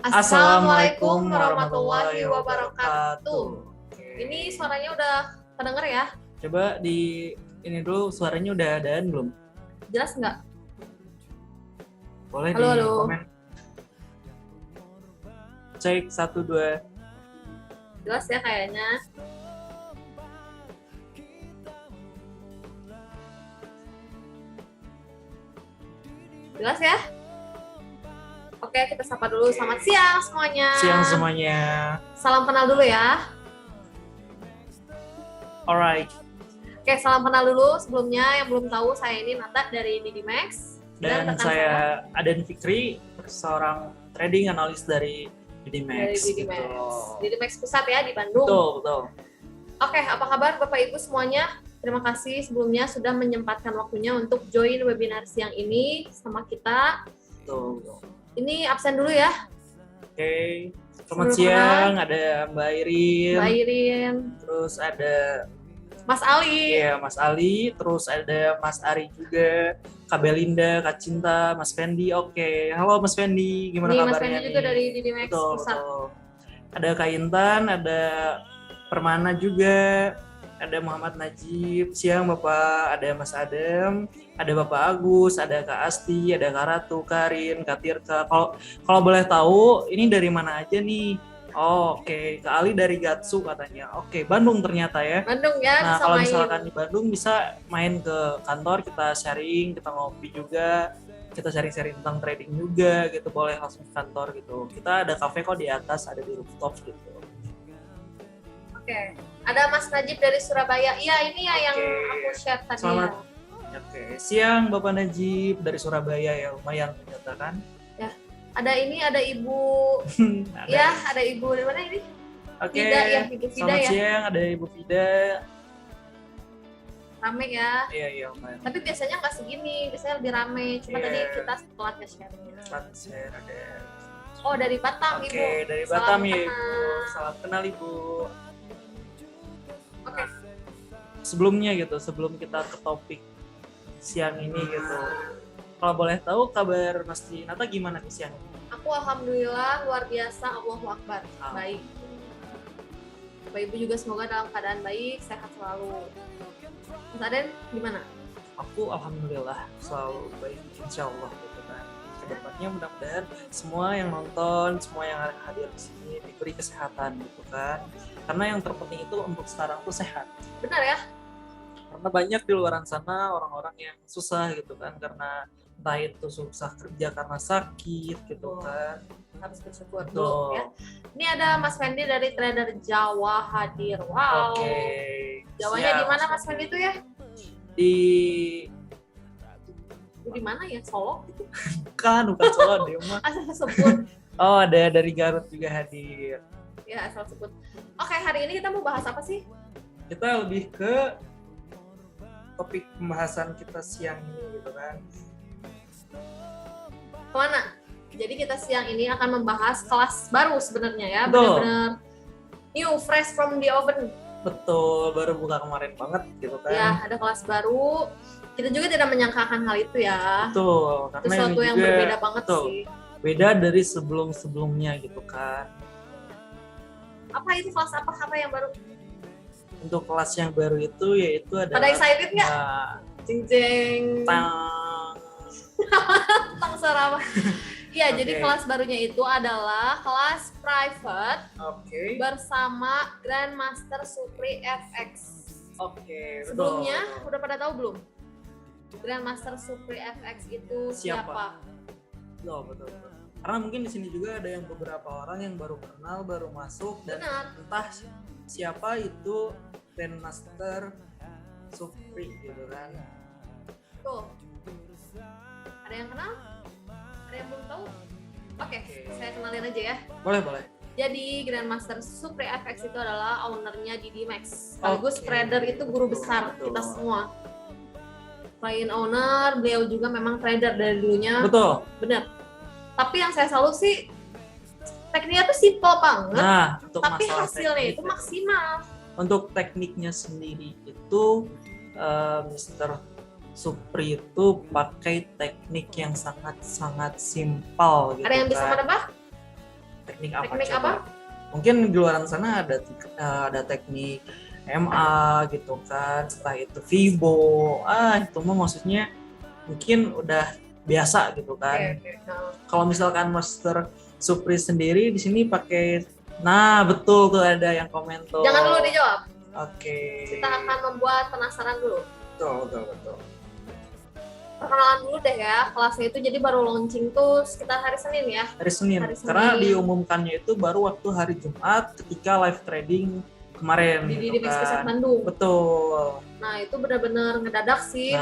Assalamualaikum warahmatullahi wabarakatuh. Ini suaranya udah kedenger ya? Coba ini dulu, suaranya udah adaan belum? Jelas nggak? Boleh Halo, di halo. komen. Cek 1, 2. Jelas ya kayaknya. Jelas ya? Oke, kita sapa dulu. Selamat siang semuanya. Siang semuanya. Salam kenal dulu ya. Alright. Oke, salam kenal dulu. Sebelumnya yang belum tahu, saya ini Nata dari DidiMax. Dan rekan saya Aden Fikri, seorang trading analis dari DidiMax. dari DidiMax. Gitu. DidiMax pusat ya di Bandung. Betul. Oke, apa kabar Bapak Ibu semuanya? Terima kasih sebelumnya sudah menyempatkan waktunya untuk join webinar siang ini sama kita. Betul. Ini absen dulu ya. Oke. Selamat siang, ada Mbak Irin. Mbak Irin. Terus ada Mas Ali. Iya, Mas Ali. Terus ada Mas Ari juga. Kak Belinda, Kak Cinta, Mas Fendi. Oke. Halo Mas Fendi, gimana kabarnya? Mas Fendi juga dari DidiMax pusat. Betul. Ada Kak Intan, ada Permana juga. Ada Muhammad Najib, siang Bapak, ada Mas Adem, ada Bapak Agus, ada Kak Asti, ada Kak Ratu, Karin, Kak Tirta. Kalau boleh tahu, ini dari mana aja nih? Oh, oke. Kak Ali dari Gatsu katanya. Oke, Bandung ternyata ya. Bandung ya. Nah, kalau misalkan di Bandung bisa main ke kantor, kita sharing, kita ngopi juga, kita sharing-sharing tentang trading juga gitu. Boleh langsung ke kantor gitu. Kita ada cafe kok di atas, ada di rooftop gitu. Oke. Ada Mas Najib dari Surabaya. Iya, ini ya yang aku share tadi. Selamat. Oke, siang Bapak Najib dari Surabaya ya, lumayan ternyata kan. Ya. Ada Ibu. Ada Ibu dari mana ini? Oke. Vida, ya, Ibu Vida. Selamat siang, ada Ibu Vida. Rame ya. Iya, lumayan. Tapi biasanya nggak segini, biasanya lebih rame. Cuma tadi kita telat nge-share. Share ada. Oh, dari Batam, Ibu. Oke, dari Batam ya, Ibu. Salam kenal, Ibu. Oke. Sebelum kita ke topik siang ini gitu. Kalau boleh tahu kabar Mas Nata gimana nih siang ini? Aku alhamdulillah luar biasa, Allahu Akbar. Baik. Bapak Ibu juga semoga dalam keadaan baik, sehat selalu. Mas Aden gimana? Aku alhamdulillah selalu baik, insya Allah gitu kan. Kedepannya mudah-mudahan semua yang nonton, semua yang hadir di sini diberi kesehatan gitu kan. Karena yang terpenting itu untuk sekarang tuh sehat. Benar ya? Karena banyak di luar sana orang-orang yang susah gitu kan, karena entah itu susah kerja karena sakit gitu kan. Harus bersyukur dulu ya. Ini ada Mas Fendi dari Trader Jawa hadir. Wow. Oke. Jawanya di mana Mas Fendi itu ya? Di mana ya? Solo gitu? Bukan Solo deh, Mak. Asal sebut. Oh, ada dari Garut juga hadir. Ya, asal sebut. Oke, hari ini kita mau bahas apa sih? Kita lebih ke topik pembahasan kita siang ini gitu kan. Kemana? Jadi kita siang ini akan membahas kelas baru sebenarnya ya. Betul. Benar-benar new, fresh from the oven. Betul, baru buka kemarin banget gitu kan. Ya, ada kelas baru. Kita juga tidak menyangkakan hal itu ya. Betul, karena itu sesuatu yang berbeda banget sih. Beda dari sebelum-sebelumnya gitu kan. Apa itu kelas apa yang baru? Untuk kelas yang baru itu yaitu adalah Pada excited nggak? Jeng-jeng. Tang suara apa? Iya, jadi kelas barunya itu adalah kelas private bersama Grandmaster Supri FX. Sebelumnya udah pada tahu belum? Grandmaster Supri FX itu siapa? Betul. Karena mungkin di sini juga ada yang beberapa orang yang baru kenal, baru masuk dan entah siapa itu Grandmaster Supri gitu kan. Tuh. Ada yang kenal? Ada yang belum tahu? Oke, saya kenalin aja ya. Boleh. Jadi Grandmaster Supri FX itu adalah ownernya DidiMax. Sekaligus trader itu guru besar kita semua. Selain owner, beliau juga memang trader dari dulunya. Betul. Benar. Tapi yang saya salut sih tekniknya tuh simple banget. Nah, tapi hasilnya itu maksimal. Untuk tekniknya sendiri itu Mr. Supri itu pakai teknik yang sangat simpel gitu. Ada yang bisa menebak? Teknik apa? Teknik coba? apa? Mungkin di luar sana ada teknik MA gitu kan, setelah itu Vibo, itu mah maksudnya mungkin udah biasa gitu kan. Okay. Kalau misalkan Master Supri sendiri di sini pakai, nah betul tuh ada yang komen tuh. Jangan dulu dijawab. Oke. Kita akan membuat penasaran dulu. Betul. Perkenalan dulu deh ya, kelasnya itu jadi baru launching tuh sekitar hari Senin ya. Hari Senin. Karena diumumkannya itu baru waktu hari Jumat ketika live trading kemarin di gitu Max kan. Bandung. Betul. Nah itu benar-benar ngedadak sih.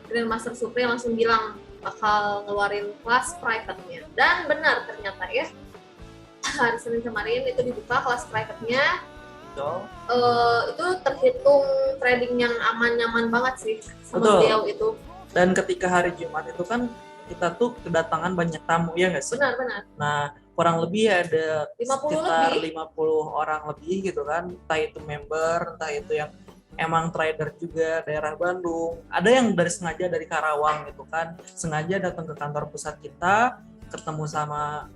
Grandmaster Supri langsung bilang bakal ngeluarin kelas private-nya. Dan benar ternyata ya, hari Senin kemarin itu dibuka kelas private-nya. Itu terhitung trading yang aman-nyaman banget sih sama beliau itu. Dan ketika hari Jumat itu kan kita tuh kedatangan banyak tamu ya nggak sih? Benar. Nah kurang lebih ada 50 sekitar lebih. 50 orang lebih gitu kan, entah itu member, entah itu yang emang trader juga daerah Bandung, ada yang sengaja dari Karawang gitu kan, sengaja datang ke kantor pusat kita, ketemu sama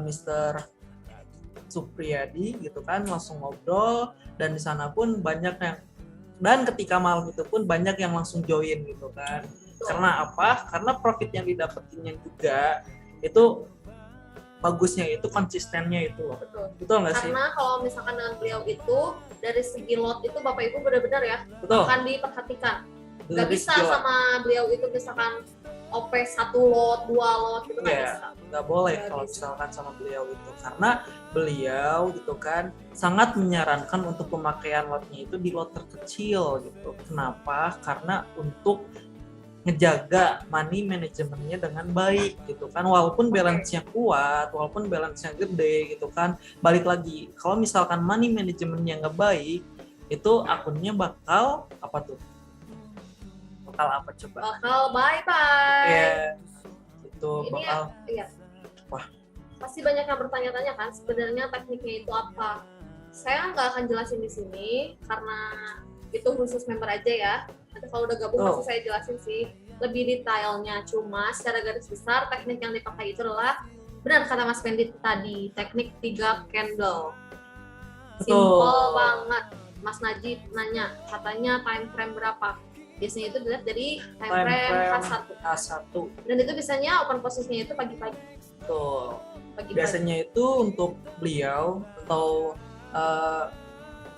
Mr. Supriyadi gitu kan, langsung ngobrol, dan di sana pun banyak yang, dan ketika malam itu pun banyak yang langsung join gitu kan. Karena apa? Karena profit yang didapetinnya juga itu bagusnya itu konsistennya itu. Betul nggak sih? Karena kalau misalkan dengan beliau itu dari segi lot itu Bapak Ibu benar-benar ya akan diperhatikan. Nggak bisa sama beliau itu misalkan OP 1 lot, 2 lot gitu nggak bisa. Nggak boleh kalau misalkan sama beliau itu, karena beliau gitu kan sangat menyarankan untuk pemakaian lotnya itu di lot terkecil gitu. Kenapa? Karena untuk ngejaga money manajemennya dengan baik gitu kan, walaupun balance-nya kuat, walaupun balance-nya gede gitu kan, balik lagi kalau misalkan money manajemennya nggak baik itu akunnya bakal apa tuh? Bakal apa coba? Bakal bye-bye. Ya, itu ini bakal. Iya. Wah. Pasti banyak yang bertanya-tanya kan sebenarnya tekniknya itu apa. Saya nggak akan jelasin di sini karena itu khusus member aja ya. Nanti kalau udah gabung pasti saya jelasin sih lebih detailnya. Cuma secara garis besar teknik yang dipakai itu adalah benar kata Mas Fendi tadi, teknik 3 candle. Simple banget. Mas Najib nanya, katanya time frame berapa? Biasanya itu dilihat dari time frame H1. Dan itu biasanya open posisinya itu pagi-pagi. Betul. Biasanya itu untuk beliau atau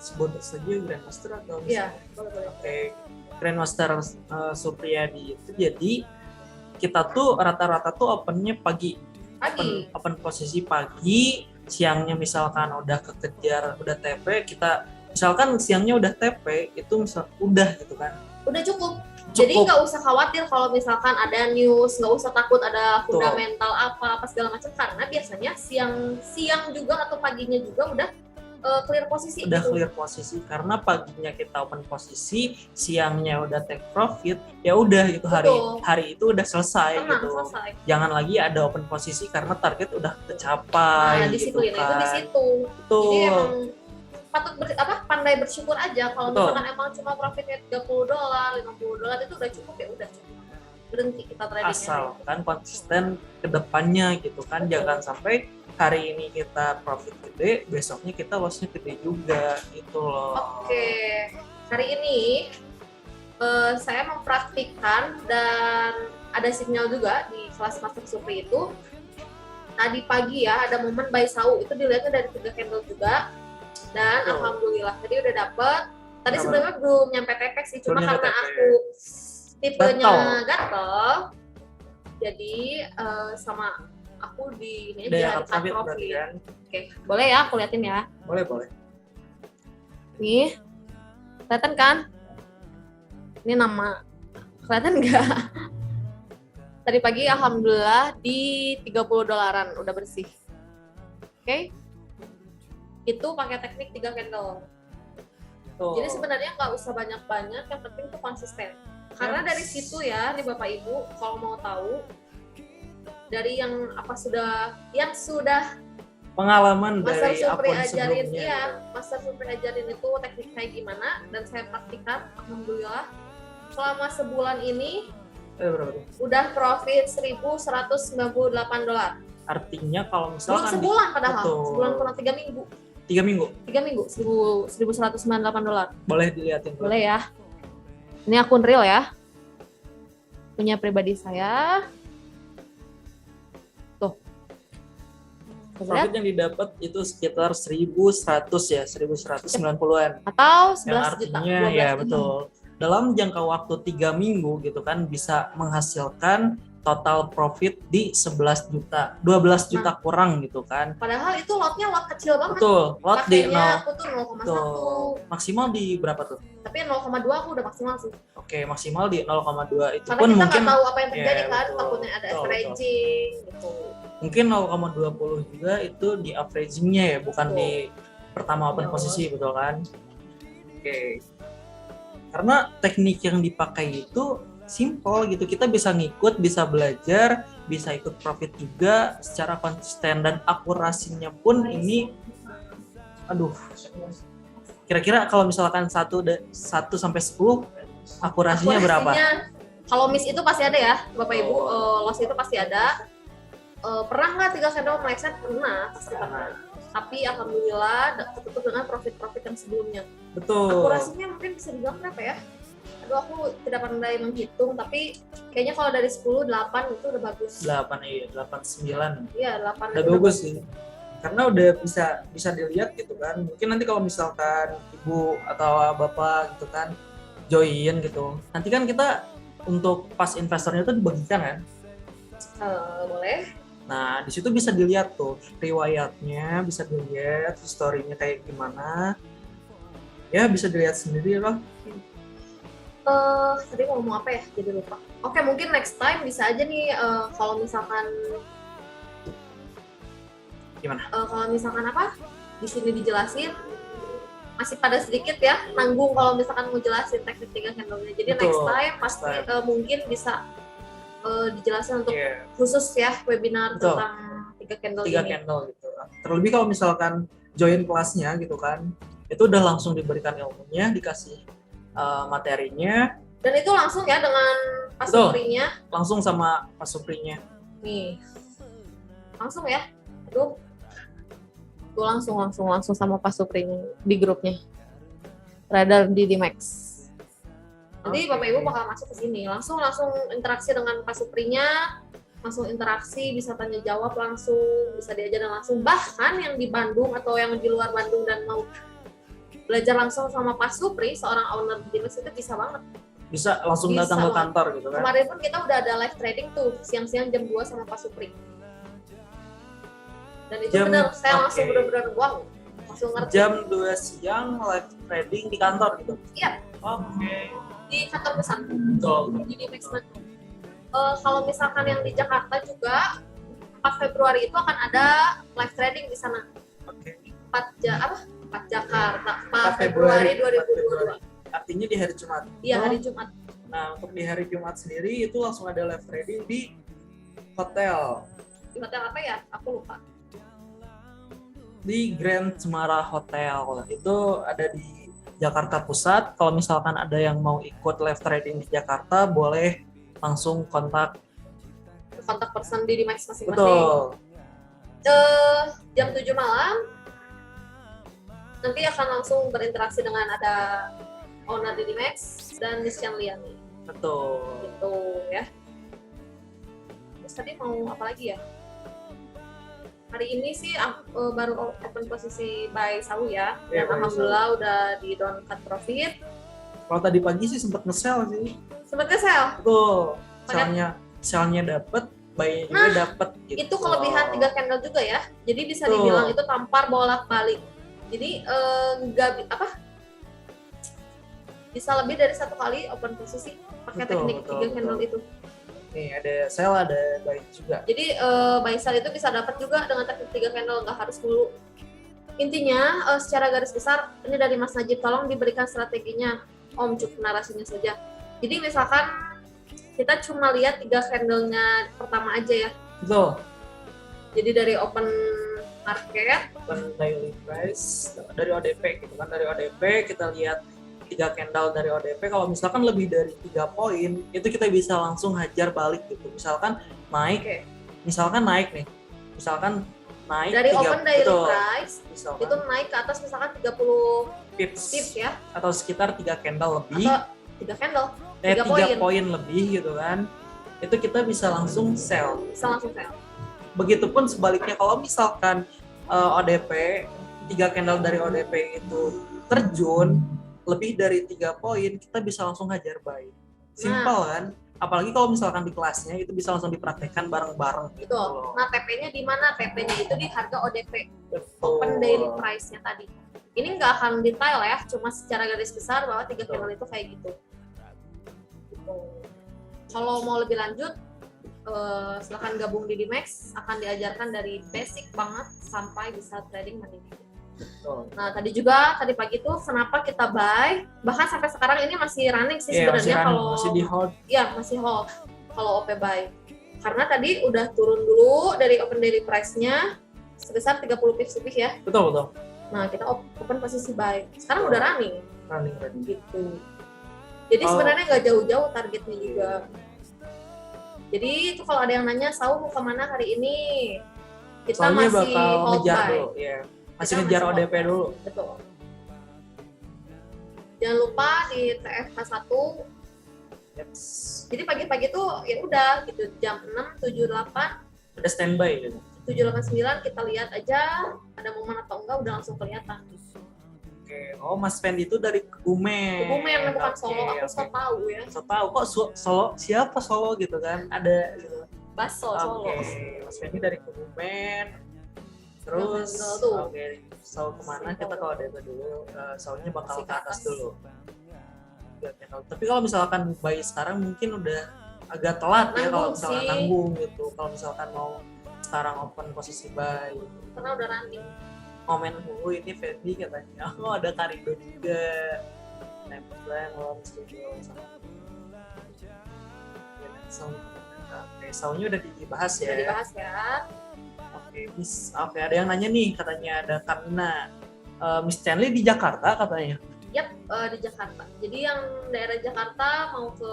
sebut saja Grandmaster atau iya, boleh. Oke. Grandmaster Supriyadi itu jadi kita tuh rata-rata tuh opennya pagi. Open posisi pagi, siangnya misalkan udah kekejar udah TP, kita misalkan siangnya udah TP itu udah gitu kan. Udah cukup. Jadi nggak usah khawatir kalau misalkan ada news, nggak usah takut ada fundamental apa segala macam, karena biasanya siang juga atau paginya juga udah clear posisi. Udah clear posisi karena paginya kita open posisi, siangnya udah take profit, ya udah itu hari itu udah selesai gitu. Jangan lagi ada open posisi karena target udah tercapai. Nah, disiplin gitu kan. itu di situ. Jadi emang patut pandai bersyukur aja kalau misalkan emang cuma profitnya $30, $50 itu udah cukup, ya udah berhenti kita tradingnya. Asal kan konsisten ke depannya gitu kan, jangan sampai hari ini kita profit gede, besoknya kita lossnya gede juga gitu loh. Oke. Hari ini saya mempraktikkan dan ada sinyal juga di kelas Master Supri itu. Tadi pagi ya ada momen buy sau, itu dilihatnya dari 3 candle juga. Dan alhamdulillah tadi udah dapet. Tadi sebelumnya belum nyampe TP sih, cuma karena aku tipenya gatel, jadi sama aku di ini aja di profil. Oke, boleh ya aku liatin ya? Boleh. Nih, kelihatan kan? Ini nama, kelihatan nggak? Tadi pagi alhamdulillah di $30 udah bersih. Oke? Itu pakai teknik 3 candle. Jadi sebenarnya nggak usah banyak-banyak, yang penting tuh konsisten. Karena dari situ ya, nih Bapak Ibu, kalau mau tahu dari yang sudah pengalaman Master dari Supri akun ajarin, sebelumnya. iya, Master Supri ajarin itu teknik kayak gimana, dan saya praktikan, alhamdulillah selama sebulan ini berapa tuh? udah profit $1.198. Artinya kalau belum misalkan sebulan padahal, betul. sebulan kurang 3 minggu. 3 minggu? 3 minggu, $1.198. Boleh dilihatin. Boleh ya. Ini akun real ya. Punya pribadi saya. Tuh. Profit yang didapat itu sekitar 1.100 ya, 1.190-an. Atau 11 yang juta. artinya 12 ya juta. betul. Dalam jangka waktu 3 minggu gitu kan bisa menghasilkan total profit di 11 juta, 12 juta kurang gitu kan. Padahal itu lotnya lot kecil banget. Betul, lot di 0. Aku tuh 0,1. Maksimal di berapa tuh? Tapi 0,2 aku udah maksimal sih. Oke, maksimal di 0,2 itu karena pun kita mungkin nggak tahu apa yang terjadi ya, kan, betul, takutnya ada averaging gitu. Mungkin 0,20 juga itu di averagingnya ya, bukan di pertama open posisi, betul kan? Oke. Karena teknik yang dipakai itu simple gitu, kita bisa ngikut, bisa belajar, bisa ikut profit juga secara konsisten dan akurasinya pun ini, aduh, kira-kira kalau misalkan 1 sampai 10 akurasinya berapa? Kalau miss itu pasti ada ya, Bapak Ibu, loss itu pasti ada. Pernah nggak 3 candle meleset? Pernah, pasti pernah. Tapi alhamdulillah tertutup dengan profit-profit yang sebelumnya. Betul. Akurasinya mungkin bisa dibilang berapa ya? Aduh, aku tidak pandai menghitung, tapi kayaknya kalau dari 10, 8 itu udah bagus. 8, iya, 8, 9. Iya, 8. Udah bagus sih. Karena udah bisa dilihat gitu kan. Mungkin nanti kalau misalkan ibu atau bapak gitu kan join gitu. Nanti kan kita untuk pas investornya itu dibagikan kan? Boleh. Nah, di situ bisa dilihat tuh riwayatnya, bisa dilihat historinya kayak gimana. Ya, bisa dilihat sendiri loh. Tadi mau ngomong apa ya? Jadi lupa. Oke, mungkin next time bisa aja nih kalau misalkan gimana? Kalau misalkan apa? Di sini dijelasin masih pada sedikit ya, nanggung kalau misalkan mau jelasin teknik 3 candle-nya. Jadi betul, next time pasti mungkin bisa dijelasin untuk khusus ya webinar betul. Tentang 3 candle 3 ini. 3 candle gitu. Terlebih kalau misalkan join kelasnya gitu kan, itu udah langsung diberikan ilmunya, dikasih materinya. Dan itu langsung ya dengan Pak Suprinya? Langsung sama Pak Suprinya. Nih, langsung ya. Aduh, tuh langsung sama Pak Suprinya di grupnya. Radar di Max. Nanti Bapak Ibu bakal masuk ke sini, langsung interaksi dengan Pak Suprinya, langsung interaksi, bisa tanya jawab langsung, bisa diajarin langsung. Bahkan yang di Bandung atau yang di luar Bandung dan mau belajar langsung sama Pak Supri, seorang owner bisnis itu bisa banget. Bisa langsung datang ke kantor gitu kan? Kemarin pun kita udah ada live trading tuh, siang-siang jam 2 sama Pak Supri. Dan itu benar, saya langsung benar-benar wow, langsung ngerti. Jam 2 siang live trading di kantor gitu? Iya. Oke. Di kantor besar. Betul. Di Max Bandung. Kalau misalkan yang di Jakarta juga, 4 Februari itu akan ada live trading di sana. Oke. 4 Jakarta, 4 Februari 2022. Artinya di hari Jumat? Iya, hari Jumat. Nah, untuk di hari Jumat sendiri itu langsung ada live trading di hotel. Di hotel apa ya? Aku lupa. Di Grand Cemara Hotel. Itu ada di Jakarta Pusat. Kalau misalkan ada yang mau ikut live trading di Jakarta, boleh langsung kontak person di Max masing-masing. Betul. Jam 7 malam nanti akan langsung berinteraksi dengan ada owner di Max dan Miss Liani. Betul. Gitu ya. Terus tadi mau apa lagi ya? Hari ini sih baru open posisi by Sawu ya. Dan alhamdulillah udah di down cut profit. Kalau tadi pagi sih sempat nge-sell sih. Sempat nge-sell? Betul. Selnya dapet, buy-nya juga dapet gitu. Itu kelebihan 3 candle juga ya. Jadi bisa dibilang itu tampar bolak-balik. Jadi bisa lebih dari 1 kali open posisi pakai teknik 3 candle itu. Nih ada sell, ada buy juga. Jadi buy sell itu bisa dapat juga dengan teknik 3 candle, nggak harus dulu. Intinya secara garis besar ini dari Mas Najib, tolong diberikan strateginya Om, cukup narasinya saja. Jadi misalkan kita cuma lihat 3 candle-nya pertama aja ya. Betul. Jadi dari open market, open daily price dari ODP gitu kan, dari ODP kita lihat 3 candle dari ODP. Kalau misalkan lebih dari 3 poin itu kita bisa langsung hajar balik gitu. Misalkan naik nih misalkan naik dari open daily betul, price misalkan, itu naik ke atas misalkan 30 pips ya, atau sekitar 3 candle lebih, atau 3 candle, 3 poin lebih gitu kan, itu kita bisa langsung sell. Begitupun sebaliknya kalau misalkan ODP 3 candle dari ODP itu terjun lebih dari 3 poin, kita bisa langsung hajar buy. Simple kan? Apalagi kalau misalkan di kelasnya itu bisa langsung dipraktekkan bareng-bareng gitu. Nah, TP-nya di mana? TP-nya itu di harga ODP. Open daily price-nya tadi. Ini nggak akan detail ya, cuma secara garis besar bahwa 3 candle itu kayak gitu. Kalau mau lebih lanjut, silahkan gabung di Dimex, akan diajarkan dari basic banget sampai bisa trading money. Nah, tadi pagi tuh kenapa kita buy, bahkan sampai sekarang ini masih running sih sebenarnya, kalau masih di hold. Iya, masih hold kalau OP buy. Karena tadi udah turun dulu dari open daily price-nya sebesar 30 pips lebih ya. Betul. Nah, kita open posisi buy. Sekarang udah running gitu. Jadi sebenarnya nggak jauh-jauh targetnya juga. Jadi itu kalau ada yang nanya, Sau mau kemana hari ini? Kita soalnya masih bakal hold ngejar buy. Dulu, ya. Masih ngejar ODP dulu. Betul. Jangan lupa di TFH1. Jadi pagi-pagi tuh ya udah gitu, jam 6, 7, 8 udah standby gitu. 7, 8, 9 kita lihat aja ada momen atau enggak, udah langsung kelihatan. Oke. Oh, Mas Fendi itu dari Kebumen. Kebumen bukan Solo, aku so tahu ya. So tahu kok Solo, siapa Solo gitu kan? Ada gitu. Baso Solo. Oke. Mas Fendi dari Kebumen. Terus Saul kemana? Kita kalau DP dulu, Saulnya bakal ke atas dulu. Tapi kalau misalkan buy sekarang mungkin udah agak telat ya kalau misalkan nanggung gitu. Kalau misalkan mau sekarang open posisi buy. Karena udah running. Komen dulu ini Fendi katanya. Oh, ada Karido juga. Plan lawan studio sama. Saulnya udah dibahas ya. Udah dibahas ya. Oke, ada yang nanya nih, katanya ada Kamina. Miss Stanley di Jakarta katanya. Yap, di Jakarta. Jadi yang daerah Jakarta mau ke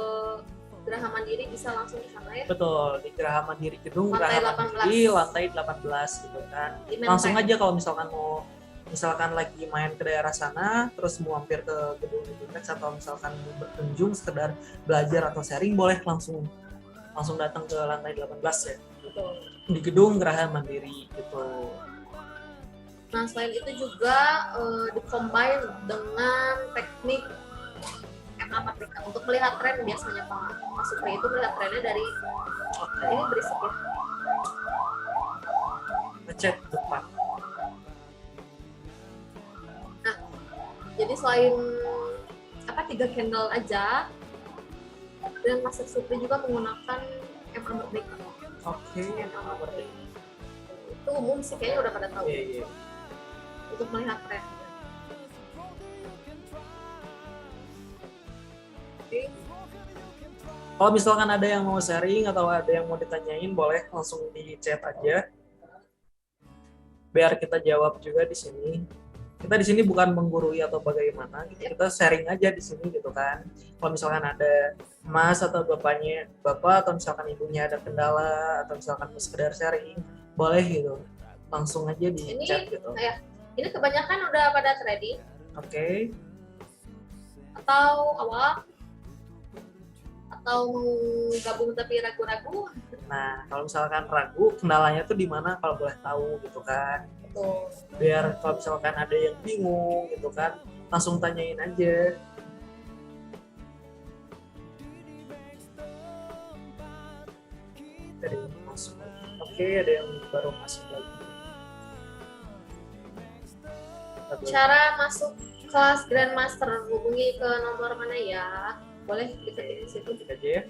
Geraha Mandiri bisa langsung ke sana ya? Betul, di Geraha Mandiri, gedung Geraha Mandiri, lantai 18 gitu kan. Langsung aja kalau misalkan lagi main ke daerah sana, terus mau mampir ke gedung Dimex atau misalkan berkunjung sekedar belajar atau sharing, boleh langsung datang ke lantai 18 ya. Betul. Di gedung Geraha Mandiri gitu. Nah, selain itu juga di-combine dengan teknik MA Paprika untuk melihat tren. Biasanya Mas Supri itu melihat trennya dari ini berisik ya. Ngechat depan. Nah, jadi selain 3 candle aja, dan Mas Supri juga menggunakan MA Merdeka. Oke. Itu umum sih, kayaknya udah pada tahu. Iya. Untuk melihat tren. Kalau misalkan ada yang mau sharing atau ada yang mau ditanyain, boleh langsung di chat aja. Biar kita jawab juga di sini. Kita di sini bukan menggurui atau bagaimana, kita sharing aja di sini gitu kan. Kalau misalkan ada Mas atau bapak atau misalkan ibunya ada kendala atau misalkan sekedar sharing, boleh gitu. Langsung aja di chat gitu. Ini kebanyakan udah pada trading. Oke. Atau awal atau mau gabung tapi ragu-ragu. Nah, kalau misalkan ragu, kendalanya tuh di mana kalau boleh tahu gitu kan. Betul. Biar kalau misalkan ada yang bingung gitu kan, langsung tanyain aja. Ada yang masuk. Oke, ada yang baru masuk lagi. Cara masuk kelas Grandmaster, hubungi ke nomor mana ya? Boleh diketik di situ aja ya.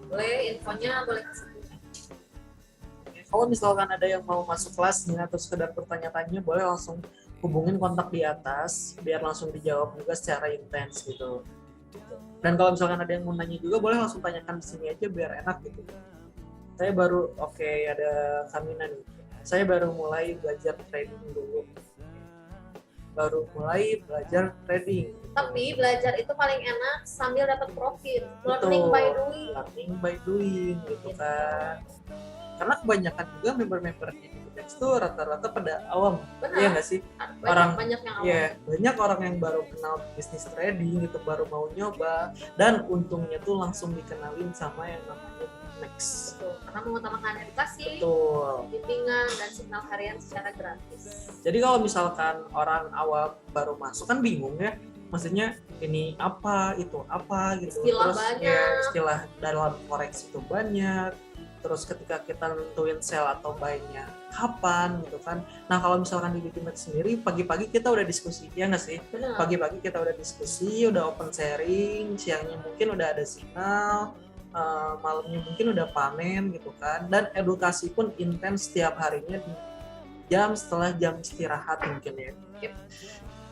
Boleh, infonya boleh ke situ. Kalau misalkan ada yang mau masuk kelasnya atau sekedar bertanya-tanya, boleh langsung hubungin kontak di atas biar langsung dijawab juga secara intens gitu. Dan kalau misalkan ada yang mau nanya juga, boleh langsung tanyakan di sini aja biar enak gitu. Saya baru ada Kamina nih. Saya baru mulai belajar trading dulu. baru mulai belajar trading. Tapi belajar itu paling enak sambil dapat profit. Learning by doing. Learning by doing gitu kan. Karena kebanyakan juga member-member di Digimex itu rata-rata pada awam. Iya nggak sih? Banyak yang awam. Iya, banyak orang yang baru kenal bisnis trading gitu, baru mau nyoba, dan untungnya tuh langsung dikenalin sama yang namanya Digimex. Betul, karena mengutamakan edukasi, bimbingan, dan signal harian secara gratis. Jadi kalau misalkan orang awam baru masuk kan bingung ya, maksudnya ini apa, itu apa gitu. Istilah terus banyak. Ya, istilah dalam forex itu banyak. Terus ketika kita nentuin sell atau buy-nya kapan gitu kan. Nah kalau misalkan di Digimex sendiri pagi-pagi kita udah diskusi, ya nggak sih? Benar. Pagi-pagi kita udah diskusi, udah open sharing, siangnya mungkin udah ada signal, malamnya mungkin udah panen gitu kan. Dan edukasi pun intens setiap harinya di jam setelah jam istirahat mungkin ya. Yep.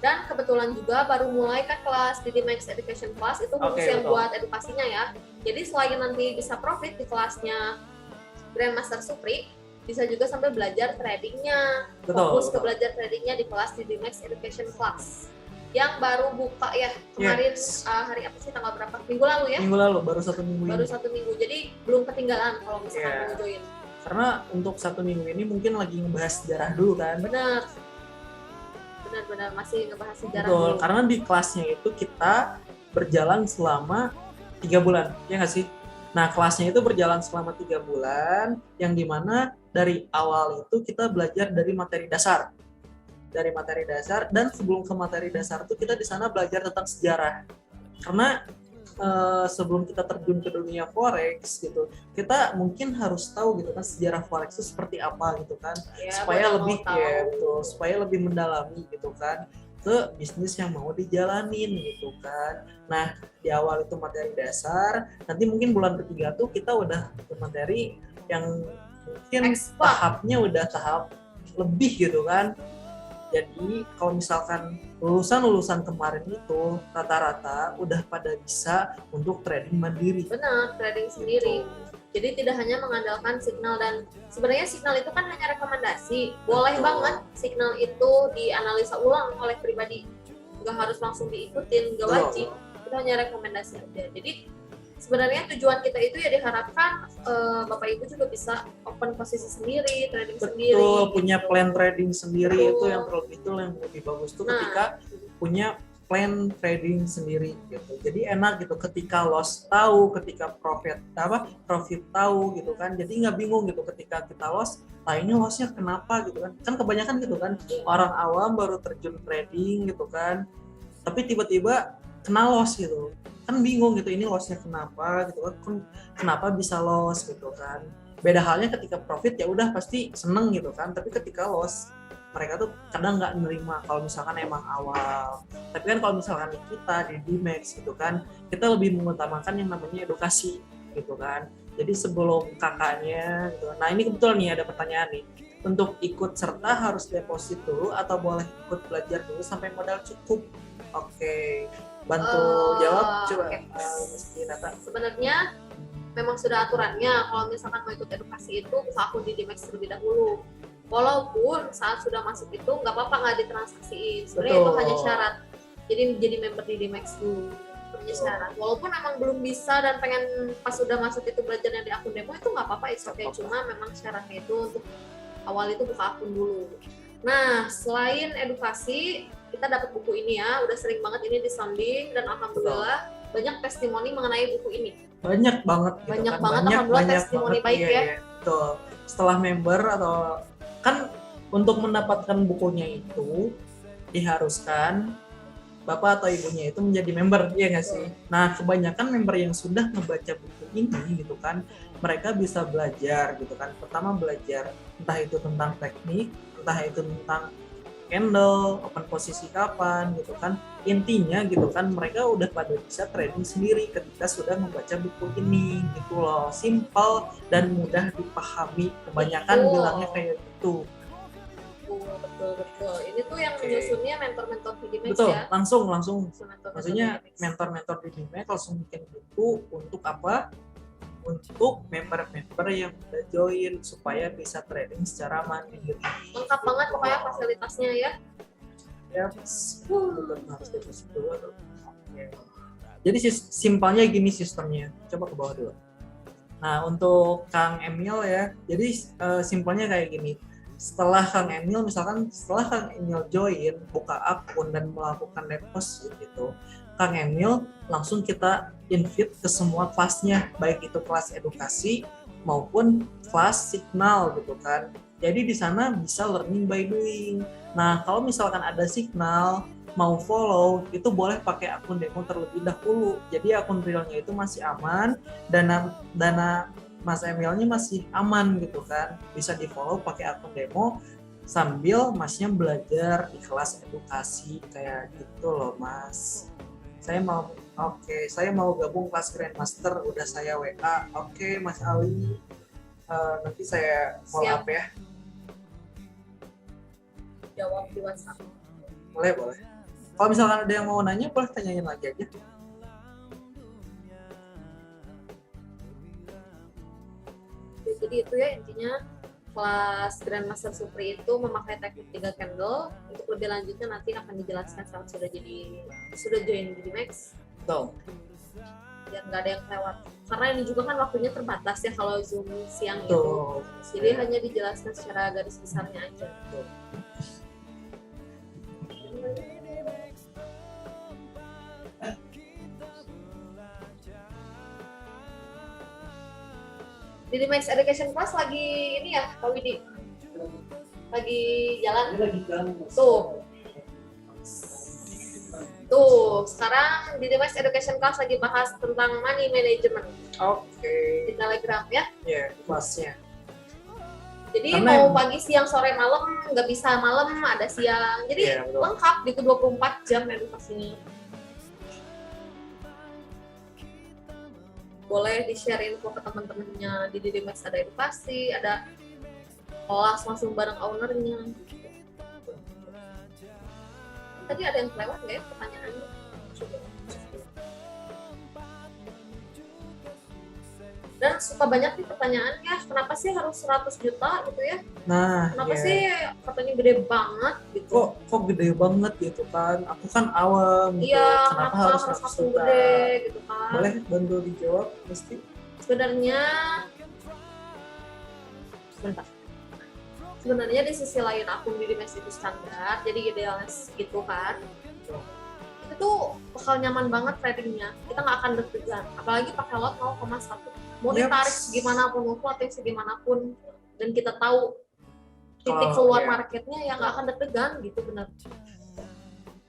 Dan kebetulan juga baru mulai kan kelas Digimex Education Class itu khusus yang buat edukasinya ya. Jadi selain nanti bisa profit di kelasnya Grandmaster Supri, bisa juga sambil belajar tradingnya. Fokus ke belajar tradingnya di kelas Digimex Education Class yang baru buka ya kemarin. Hari apa sih, tanggal berapa? Minggu lalu ya? Minggu lalu, baru 1 minggu baru ini. 1 minggu, jadi belum ketinggalan kalau misalkan mau join. Karena untuk 1 minggu ini mungkin lagi ngebahas sejarah dulu kan. Benar masih ngebahas sejarah. Betul, dulu. Karena di kelasnya itu kita berjalan selama 3 bulan, ya nggak sih? Nah, kelasnya itu berjalan selama 3 bulan, yang dimana dari awal itu kita belajar dari materi dasar. Dan sebelum ke materi dasar itu kita di sana belajar tentang sejarah. Karena sebelum kita terjun ke dunia forex gitu, kita mungkin harus tahu gitu kan sejarah forex itu seperti apa gitu kan, supaya lebih mendalami gitu kan ke bisnis yang mau dijalanin gitu kan. Nah di awal itu materi dasar, nanti mungkin bulan ketiga tuh kita udah ke materi yang mungkin tahapnya udah tahap lebih gitu kan. Jadi kalau misalkan lulusan kemarin itu rata-rata udah pada bisa untuk trading mandiri. Benar, trading sendiri. Jadi tidak hanya mengandalkan signal, dan sebenarnya signal itu kan hanya rekomendasi. Boleh banget signal itu dianalisa ulang oleh pribadi. Nggak harus langsung diikutin, nggak wajib. Itu hanya rekomendasi aja. Jadi sebenarnya tujuan kita itu ya diharapkan Bapak Ibu juga bisa open posisi sendiri, trading sendiri. Punya plan trading sendiri. Itu yang lebih bagus tuh ketika punya plan trading sendiri gitu. Jadi enak gitu ketika loss tahu, ketika profit tahu gitu kan. Jadi nggak bingung gitu ketika kita loss, ini lossnya kenapa gitu kan. Kan kebanyakan gitu kan orang awam baru terjun trading gitu kan. Tapi tiba-tiba kena loss gitu. Kan bingung gitu, ini lossnya kenapa gitu kan. Kenapa bisa loss gitu kan. Beda halnya ketika profit ya udah pasti seneng gitu kan. Tapi ketika loss mereka tuh kadang nggak nerima kalau misalkan emang awal. Tapi kan kalau misalkan kita di Digimex gitu kan, kita lebih mengutamakan yang namanya edukasi gitu kan. Jadi sebelum kakaknya gitu. Nah ini kebetulan nih ada pertanyaan nih. Untuk ikut serta harus deposit dulu atau boleh ikut belajar dulu sampai modal cukup? Oke, bantu jawab coba. Sebenarnya memang sudah aturannya kalau misalkan mau ikut edukasi itu buka akun di Digimex terlebih dahulu. Walaupun saat sudah masuk itu nggak apa-apa nggak ditransaksiin, sebenarnya itu hanya syarat. Jadi member di Digimex dulu punya syarat. Walaupun emang belum bisa dan pengen pas sudah masuk itu belajarnya di akun demo itu nggak apa-apa, cuma memang syaratnya itu untuk awal itu buka akun dulu. Nah selain edukasi kita dapat buku ini ya, udah sering banget ini disounding dan alhamdulillah banyak testimoni mengenai buku ini. Banyak banget. Alhamdulillah testimoni baik ya. Tuh setelah member atau kan untuk mendapatkan bukunya itu diharuskan bapak atau ibunya itu menjadi member, ya nggak sih? Nah kebanyakan member yang sudah membaca buku ini gitu kan, mereka bisa belajar gitu kan. Pertama belajar entah itu tentang teknik, entah itu tentang candle, open posisi kapan gitu kan. Intinya gitu kan mereka udah pada bisa trading sendiri ketika sudah membaca buku ini gitu loh. Simple dan mudah dipahami. Kebanyakan bilangnya kayak gitu. Betul. Ini tuh yang menyusunnya mentor-mentor Digimex ya. Langsung. Maksudnya mentor-mentor Digimex langsung bikin buku untuk apa? Untuk member-member yang udah join supaya bisa trading secara mandiri. Lengkap banget pokoknya fasilitasnya ya. Yaps. Harus deposit dulu. Oke. Jadi simpelnya gini sistemnya. Coba ke bawah dulu. Nah, untuk Kang Emil ya, jadi simpelnya kayak gini. Setelah Kang Emil join, buka akun dan melakukan deposit gitu, Kang Emil langsung kita invite ke semua kelasnya, baik itu kelas edukasi maupun kelas signal gitu kan. Jadi di sana bisa learning by doing. Nah, kalau misalkan ada signal mau follow, itu boleh pakai akun demo terlebih dahulu. Jadi akun realnya itu masih aman, dana Mas Emilnya masih aman gitu kan. Bisa di follow pakai akun demo sambil Masnya belajar di kelas edukasi kayak gitu loh Mas. Saya mau gabung kelas Grandmaster, udah saya WA. Oke, Mas Ali. Nanti saya follow up ya. Jawab di WhatsApp. Boleh. Kalau misalkan ada yang mau nanya, boleh tanyain lagi aja. Jadi itu ya intinya, kelas Grandmaster Supri itu memakai teknik 3 candle. Untuk lebih lanjutnya nanti akan dijelaskan saat sudah join di Max. Betul. Biar nggak ada yang lewat. Karena ini juga kan waktunya terbatas ya kalau Zoom siang Betul. itu. Jadi hanya dijelaskan secara garis besarnya aja. Betul. Di Max Education Class lagi ini ya, Pak Widi? Lagi jalan? Lagi jalan. Tuh, sekarang di Max Education Class lagi bahas tentang money management. Oke. Di Telegram ya? Iya, kelasnya. Jadi mau pagi, siang, sore, malam, nggak bisa malam, ada siang. Jadi lengkap di 24 jam edukasinya. Boleh di-share info ke teman-temannya. Di Max ada edukasi, ada kelas langsung bareng ownernya. Tadi ada yang kelewat nggak ya pertanyaannya? Dan suka banyak nih pertanyaannya, kenapa sih harus 100 juta gitu ya? Nah, kenapa sih katanya gede banget gitu? Kok gede banget gitu kan? Aku kan awam gitu. Iya, kenapa harus 100 juta? Gede gitu kan? Boleh bantu dijawab pasti? Sebenarnya di sisi lain akun di Max itu standar, jadi idealnya gitu kan. Itu tuh bakal nyaman banget tradingnya, kita nggak akan deg-degan, apalagi pakai lot 0,1. Mau ditarik segimanapun, mau floating segimanapun, dan kita tahu titik keluar marketnya yang nggak akan deg-degan gitu benar.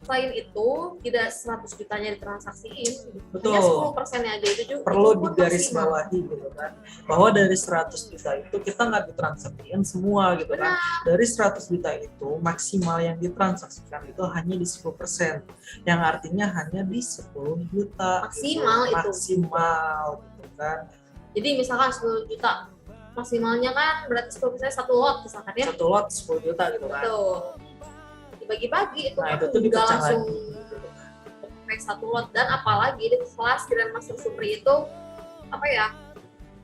Selain itu, tidak 100 jutanya ditransaksiin, betul. Hanya 10%-nya aja itu juga perlu digarisbawahi gitu kan, bahwa dari 100 juta itu kita nggak ditransaksikan semua gitu kan. Dari 100 juta itu maksimal yang ditransaksikan itu hanya di 10%, yang artinya hanya di 10 juta maksimal gitu. Maksimal gitu kan. Jadi misalkan 10 juta maksimalnya kan berarti 10% satu lot misalkan ya, satu lot 10 juta gitu kan. Betul. Dibagi-bagi itu nah, kan itu tuh juga langsung lagi. Satu lot. Dan apalagi di kelas Grandmaster Supri itu apa ya,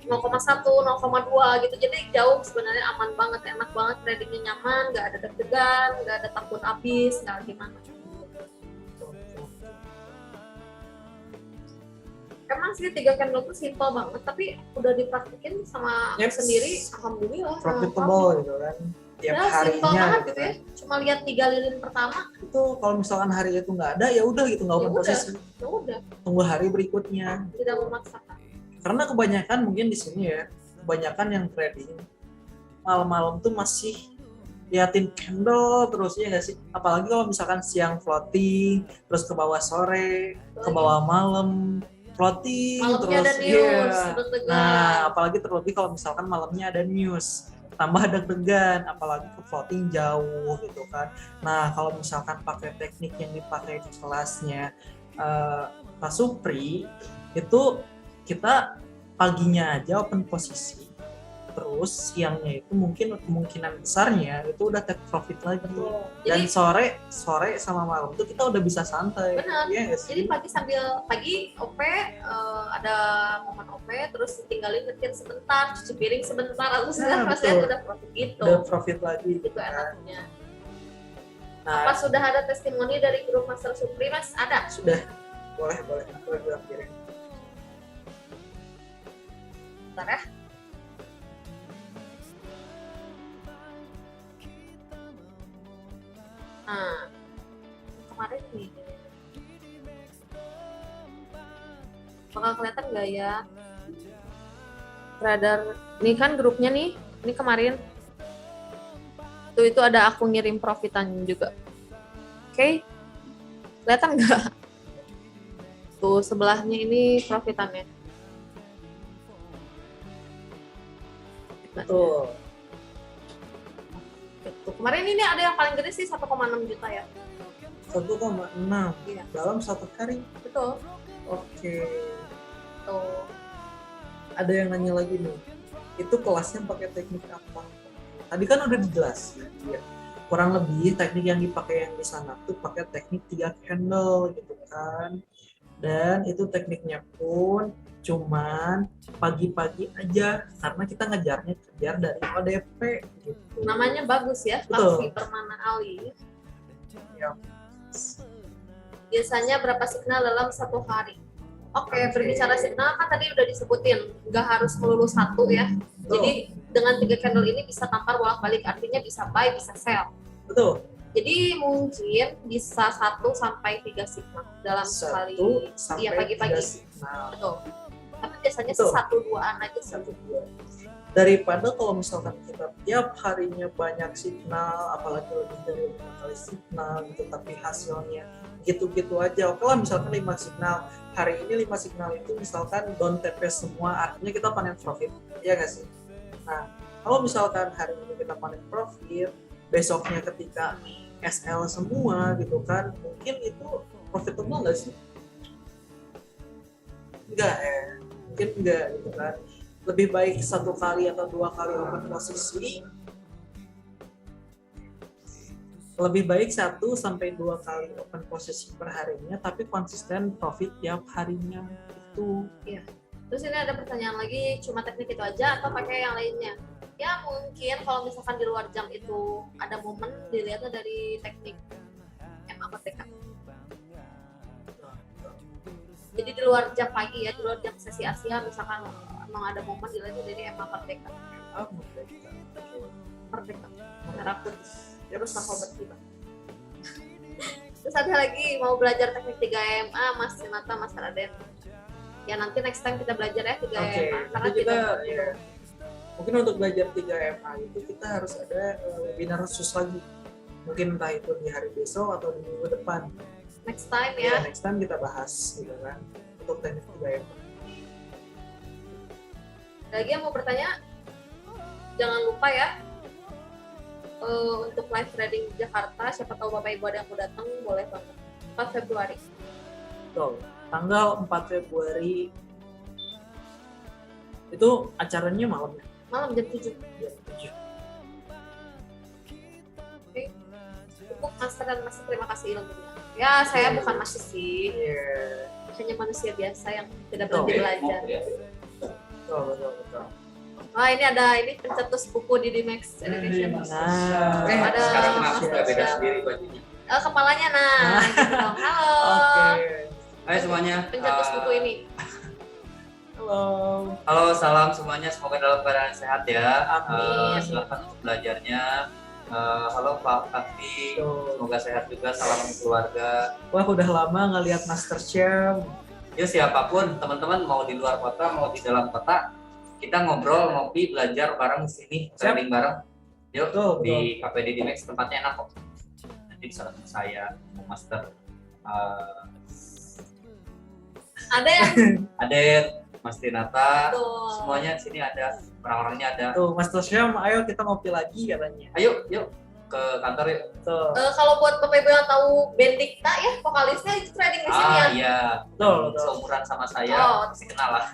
0,1, 0,2 gitu, jadi jauh sebenarnya, aman banget, enak banget, tradingnya nyaman, nggak ada deg-degan, nggak ada takut habis, nggak gimana. Emang sih 3 candle itu simple banget, tapi udah dipraktikin sama aku sendiri, alhamdulillah. Profitable gitu kan. Tiap harinya gitu ya. Cuma lihat 3 lilin pertama. Itu kalau misalkan hari itu nggak ada, ya udah gitu, nggak open posisi. Ya udah. Tunggu hari berikutnya. Tidak memaksakan. Karena kebanyakan mungkin di sini ya, kebanyakan yang trading malam-malam tuh masih liatin candle terus, ya nggak sih? Apalagi kalau misalkan siang floating, terus ke bawah sore, ke bawah malam floating, malamnya terus ada news, Nah, apalagi terlebih kalau misalkan malamnya ada news, tambah deg-degan, apalagi ke floating jauh gitu kan. Nah, kalau misalkan pakai teknik yang dipakai di kelasnya Pak Supri, itu kita paginya aja open posisi, terus siangnya itu mungkin kemungkinan besarnya itu udah take profit lagi. Dan sore sama malam tuh kita udah bisa santai. Benar. Ya, jadi pagi OP, ada momen OP, terus tinggalin nyetir sebentar, cuci piring sebentar, lalu rasanya udah profit gitu. Udah profit lagi gitu enaknya. Apa sudah ada testimoni dari grup Master Supri, Mas? Ada? Sudah. Boleh bilang kirim. Bentar ya. Nah, kemarin nih. Bakal kelihatan nggak ya? Radar, ini kan grupnya nih, ini kemarin. Itu ada aku ngirim profitan juga. Oke, kelihatan nggak? Tuh sebelahnya ini profitannya. Betul. Tuh, kemarin ini ada yang paling gede sih 1,6 juta ya. 1,6 iya. Dalam satu hari. Betul. Oke. Tuh. Ada yang nanya lagi nih, itu kelasnya pakai teknik apa? Tadi kan udah dijelasin, ya. Kurang lebih teknik yang dipakai yang di sana tuh pakai teknik 3 candle gitu kan. Dan itu tekniknya pun cuman pagi-pagi aja karena kita kejar dari ODP gitu. Namanya bagus ya, Taksi Permana Ali. Ya. Biasanya berapa signal dalam satu hari? Oke, berbicara signal kan tadi udah disebutin, nggak harus melulu satu ya. Betul. Jadi dengan 3 candle ini bisa tampar bolak-balik, artinya bisa buy, bisa sell. Betul. Jadi mungkin bisa 1 sampai 3 signal dalam sekali. Iya, pagi-pagi. Betul. Tapi biasanya sih 1-2an aja, 1-2. Daripada kalau misalkan kita tiap harinya banyak signal, apalagi lebih dari 5 kali signal gitu, tapi hasilnya gitu-gitu aja. Oke lah, misalkan 5 signal, hari ini 5 signal itu misalkan down TP semua, artinya kita panen profit, ya nggak sih? Nah, kalau misalkan hari ini kita panen profit, besoknya ketika SL semua gitu kan, mungkin itu profitable nggak sih? Enggak ya, mungkin enggak gitu kan. Lebih baik 1 kali atau 2 kali open posisi, lebih baik 1 sampai 2 kali open posisi per harinya, tapi konsisten profit tiap harinya itu. Iya. Terus ini ada pertanyaan lagi, cuma teknik itu aja atau pakai yang lainnya? Ya mungkin kalau misalkan di luar jam itu ada momen, dilihatnya dari teknik MA/TK. Jadi di luar jam pagi ya, di luar jam sesi Asia misalkan emang ada momen dilihatnya dari MA/TK. Merdeka. Merah putih. Terus sama bertiba. Terus ada lagi mau belajar teknik 3MA, Mas Sinata, Mas Raden. Ya nanti next time kita belajar ya 3MA karena kita ya, mungkin untuk belajar 3MA itu kita harus ada webinar khusus lagi. Mungkin entah itu di hari besok atau di minggu depan. Next time ya. Next time kita bahas gitu kan untuk teknik 3MA. Lagi yang mau bertanya, jangan lupa ya untuk live trading di Jakarta, siapa tahu Bapak Ibu ada yang mau datang, boleh banget. 4 Februari. Betul. Tanggal 4 Februari itu acaranya malam ya? Malam jam 7. Jam 7. Oke. Cukup Master dan Master, terima kasih ilmunya. Ya, saya bukan Master sih. Hanya manusia biasa yang tidak berhenti belajar. Betul. Wah, ini ada pencetus buku di Dimex Indonesia. Ada sekarang Mas udah beda sendiri bajunya. Kepalanya gitu dong. Halo. Hai semuanya. Pencetus buku ini. Halo, salam semuanya. Semoga dalam keadaan sehat ya. Amin. Silakan untuk belajarnya. Halo Pak Kafi. Semoga sehat juga. Salam keluarga. Wah, udah lama ngelihat MasterChef. Ya siapapun teman-teman, mau di luar kota mau di dalam kota, kita ngobrol, ngopi, belajar bareng di sini, sharing bareng. Yuk, di KPD Dimex tempatnya enak kok. Nanti bisa ketemu saya, Master. Aden, Mas Tinata, semuanya di sini ada, orang-orangnya ada. Tuh, Master Syam, ayo kita ngopi lagi katanya. Ayo, yuk ke kantor yuk. Kalau buat Bapak Ibu yang tahu Bendikta ya, vokalisnya itu trading di sini ya. Iya, betul. Seumuran sama saya, masih kenal lah.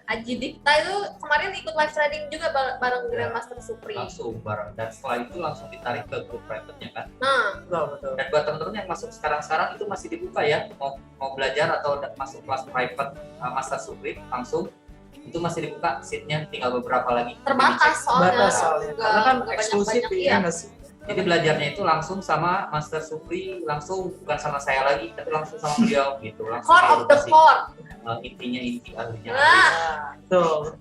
Aji Dikta itu kemarin ikut live trading juga bareng Grandmaster Supri. Langsung bareng, dan setelah itu langsung ditarik ke grup private-nya kan. Nah, betul. Dan buat teman-teman yang masuk sekarang itu masih dibuka ya, mau belajar atau masuk kelas private Master Supri langsung itu masih dibuka, seatnya tinggal beberapa lagi. Terbatas soalnya. Karena kan eksklusif ya nggak sih. Jadi belajarnya itu langsung sama Master Supri, langsung bukan sama saya lagi, tapi langsung sama beliau gitu. Core of the core. Intinya inti ahlinya. Betul.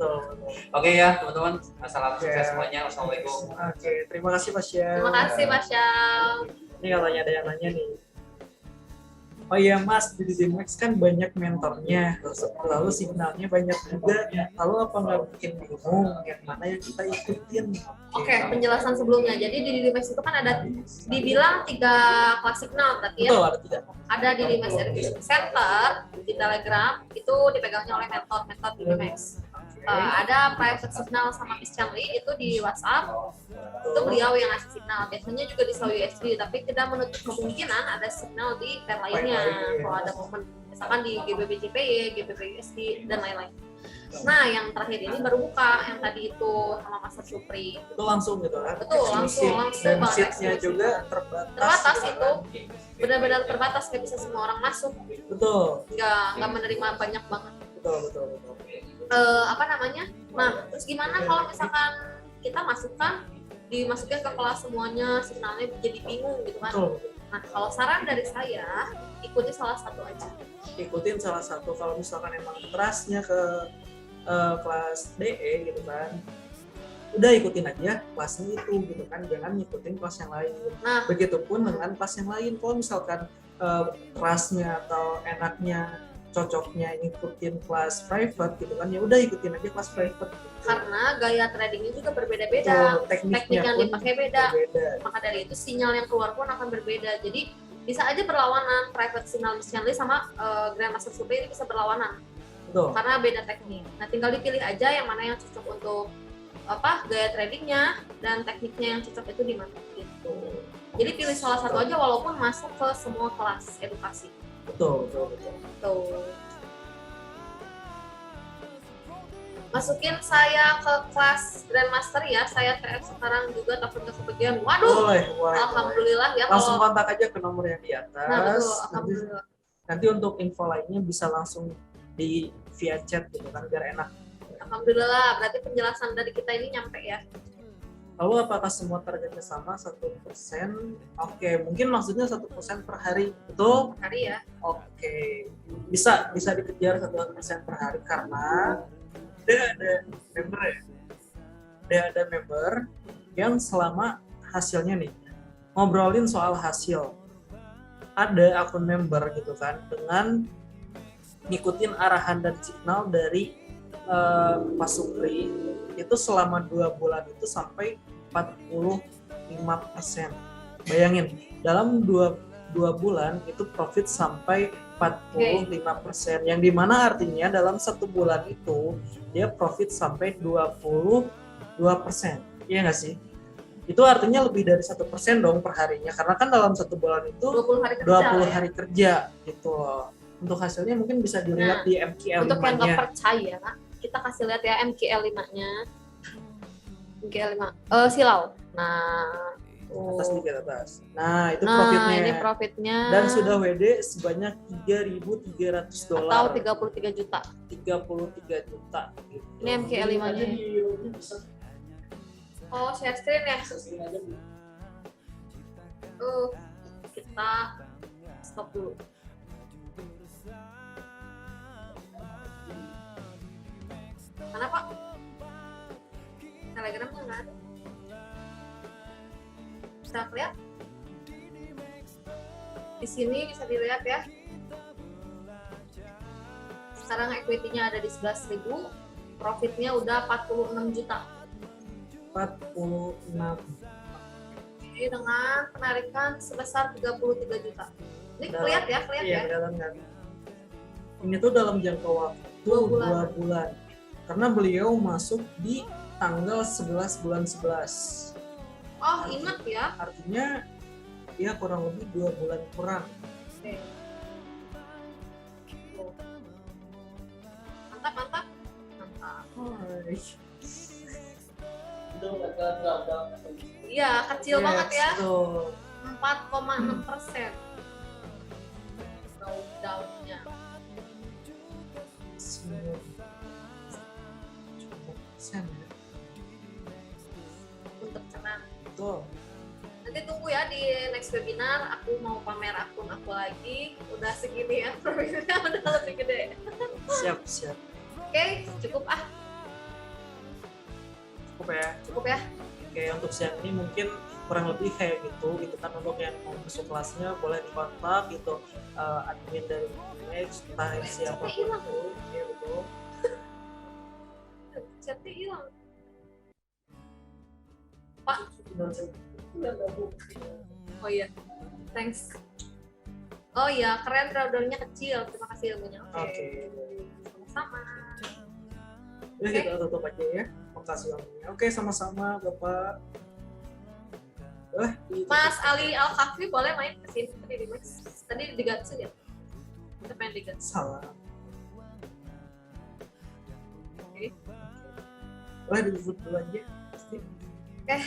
Oke ya teman-teman, salam sukses semuanya. Wassalamualaikum. Oke, terima kasih Mas Syam. Terima kasih Mas Syam. Ini katanya ada yang nanya nih. Oh iya Mas, di Dimax kan banyak mentornya, lalu signalnya banyak juga. Lalu apa nggak bikin bingung yang mana yang kita ikutin? Oke, penjelasan sebelumnya. Jadi di Dimax itu kan ada dibilang 3 kelas signal berarti ya. Betul, ada 3. Ada di Dimax Education Center di Telegram, itu dipegangnya oleh mentor di Dimax. Ada private signal sama Miss Chanli itu di WhatsApp, itu beliau yang ngasih signal. Biasanya juga di Slow USB, tapi tidak menutup kemungkinan ada signal di pair lainnya kalau ada momen, misalkan di GBB-JPY, GBB-USB dan lain-lain. Nah, yang terakhir ini baru buka yang tadi itu sama Master Supri. Itu langsung gitu kan? Betul, langsung. Dan seatnya juga terbatas. Terbatas itu, benar-benar terbatas, nggak bisa semua orang masuk. Betul. Nggak menerima banyak banget. Betul. Apa namanya? Nah, terus gimana kalau misalkan kita dimasukin ke kelas semuanya, signalnya jadi bingung gitu kan? Betul. Nah, kalau saran dari saya, ikuti salah satu aja. Ikutin salah satu. Kalau misalkan emang trustnya ke kelas DE gitu kan, udah ikutin aja kelasnya itu gitu kan, jangan ngikutin kelas yang lain. Nah, begitupun dengan kelas yang lain. Kalau misalkan trustnya atau enaknya cocoknya ngikutin kelas private gitu kan, ya udah ikutin aja kelas private gitu. Karena gaya tradingnya juga berbeda-beda, teknik yang dipakai beda. Maka dari itu sinyal yang keluar pun akan berbeda. Jadi bisa aja berlawanan, private signal Miss Chanli sama Grandmaster Supri ini bisa berlawanan. Betul. Karena beda teknik. Nah, tinggal dipilih aja yang mana yang cocok untuk gaya tradingnya dan tekniknya yang cocok itu di mana gitu. Jadi pilih salah satu aja walaupun masuk ke semua kelas edukasi. Betul. Masukin saya ke kelas Grandmaster ya, saya TF sekarang juga takut kebagian. Waduh, boleh. Alhamdulillah ya. Langsung kontak aja ke nomor yang di atas. Nah, betul, alhamdulillah. Nanti untuk info lainnya bisa langsung di via chat gitu kan, biar enak. Alhamdulillah, berarti penjelasan dari kita ini nyampe ya. Lalu apakah semua targetnya sama 1%? Oke, mungkin maksudnya 1% per hari, betul? Per hari ya. Oke, bisa dikejar 1% per hari karena ada member ya. Ada member yang selama hasilnya nih ngobrolin soal hasil. Ada akun member gitu kan dengan ngikutin arahan dan signal dari Pak Supri itu selama 2 bulan itu sampai 45%. Bayangin, dalam 2 bulan itu profit sampai 45%, yang dimana artinya dalam 1 bulan itu dia profit sampai 22%. Iya nggak sih? Itu artinya lebih dari 1% dong per harinya, karena kan dalam 1 bulan itu 20 hari kerja gitu loh. Untuk hasilnya mungkin bisa dilihat di MQL 5-nya. Untuk yang nggak percaya, kita kasih lihat ya MQL 5-nya. MQL 5 silau. Nah, atas dikit atas. Nah, itu profitnya. Ini profitnya. Dan sudah WD sebanyak $3.300 atau 33 juta. 33 juta gitu. Ini MQL 5-nya. Oh, share screen ya? Kita stop dulu. Mana Pak? Telegramnya nggak ada. Bisa lihat? Di sini bisa dilihat ya. Sekarang equity-nya ada di 11.000, profitnya udah 46 juta. 46. Jadi dengan penarikan sebesar 33 juta. Ini kelihatan ya, iya, kelihatan kan. Ini tuh dalam jangka waktu 2 bulan. Karena beliau masuk di tanggal 11 bulan 11. Oh, ingat ya. Artinya ya kurang lebih 2 bulan kurang. Oke. Mantap. Iya, kecil banget ya. 4,6%. Down-nya. Untuk cenang. Betul. Nanti tunggu ya di next webinar, aku mau pamer akun aku lagi. Udah segini ya, profilnya udah lebih gede. Siap. Oke, cukup ya. Oke, untuk siang ini mungkin kurang lebih kayak gitu kan. Untuk yang mau masuk kelasnya boleh dikontak gitu, admin dari Max, entah siapa pun. Iya betul. Chatnya hilang. Pak. Oh iya, thanks. Oh iya, keren, drawdownnya kecil. Terima kasih ilmunya. Oke. Sama-sama. Udah kita tutup aja ya. Makasih ilmunya. Oke, sama-sama Bapak. Mas Ali Al-Kahfi boleh main ke sini tadi di Max. Tadi di Gatsu ya? Kita pengen di Gatsu. Salah. Oke. Boleh disebut dulu aja. Pasti. Oke,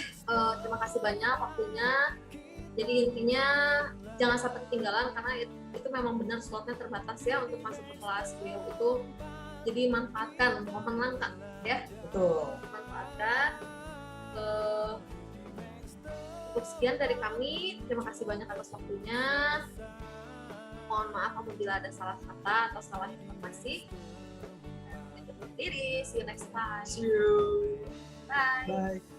terima kasih banyak waktunya. Jadi intinya jangan sampai ketinggalan karena itu memang benar slotnya terbatas ya untuk masuk ke kelas beliau itu. Jadi manfaatkan momen langka ya. Betul. Manfaatkan. Cukup sekian dari kami. Terima kasih banyak atas waktunya. Mohon maaf apabila ada salah kata atau salah informasi. Undur diri. See you next time. See you. Bye. Bye.